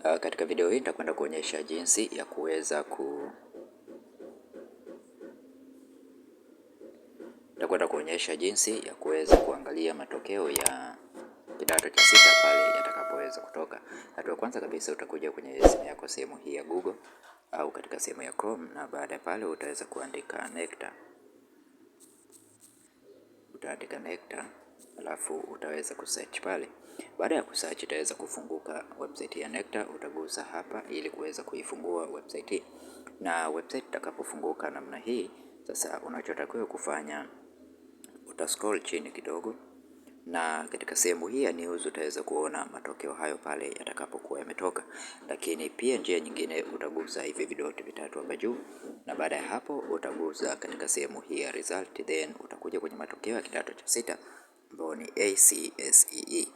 Katika video hii nitakwenda kuonyesha jinsi ya kuweza kuangalia matokeo ya kidato cha sita pale yatakapoweza kutoka. Hatua ya kwanza kabisa utakuja kwenye simu yako, sehemu hii ya Google au katika sehemu ya Chrome, na baada ya pale utaweza kuandika NECTA. Utaandika NECTA alafu utaweza kusearch pale. Baada ya kusearch itaweza kufunguka website ya NECTA. Utagusa hapa ili kuweza kuifungua website hii, na website itakapofunguka namna hii, sasa unachotakiwa kufanya utascroll chini kidogo, na katika sehemu hii ya news utaweza kuona matokeo hayo pale yatakapokuwa yametoka. Lakini pia njia nyingine, utagusa hivi vidoti vitatu hapa juu, na baada ya hapo utagusa katika sehemu hii ya result, then utakuja kwenye matokeo ya kidato cha sita ambayo ni ACSEE,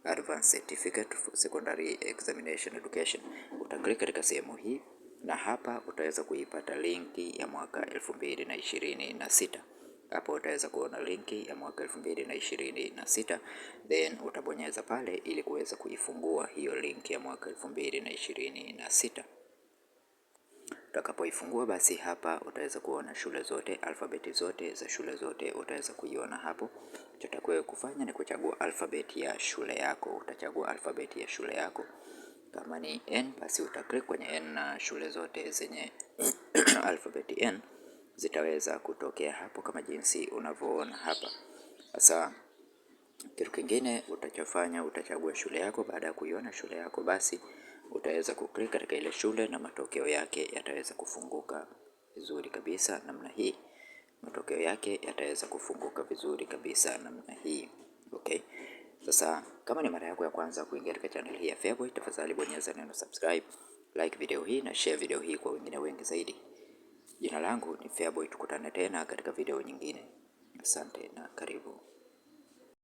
Advanced Certificate for Secondary Examination Education. Utaklik katika sehemu hii, na hapa utaweza kuipata linki ya mwaka 2026. Hapo utaweza kuona linki ya mwaka 2026, then utabonyeza pale ili kuweza kuifungua hiyo linki ya mwaka 2026. Utakapoifungua basi hapa utaweza kuona shule zote, alfabeti zote za shule zote utaweza kuiona hapo. Chotakiwa kufanya ni kuchagua alfabeti ya shule yako. Utachagua alfabeti ya shule yako. Kama ni N basi utaklik kwenye N, na shule zote zenye alfabeti N zitaweza kutokea hapo kama jinsi unavyoona hapa. Sasa kitu kingine utachofanya, utachagua shule yako. Baada ya kuiona shule yako, basi utaweza kuklik katika ile shule na matokeo yake yataweza kufunguka vizuri kabisa namna hii. Matokeo yake yataweza kufunguka vizuri kabisa namna hii. Okay. Sasa kama ni mara yako ya kwanza kuingia katika channel hii ya Feaboy, tafadhali bonyeza neno subscribe, like video hii na share video hii kwa wengine wengi zaidi. Jina langu ni Feaboy, tukutane tena katika video nyingine. Asante na karibu.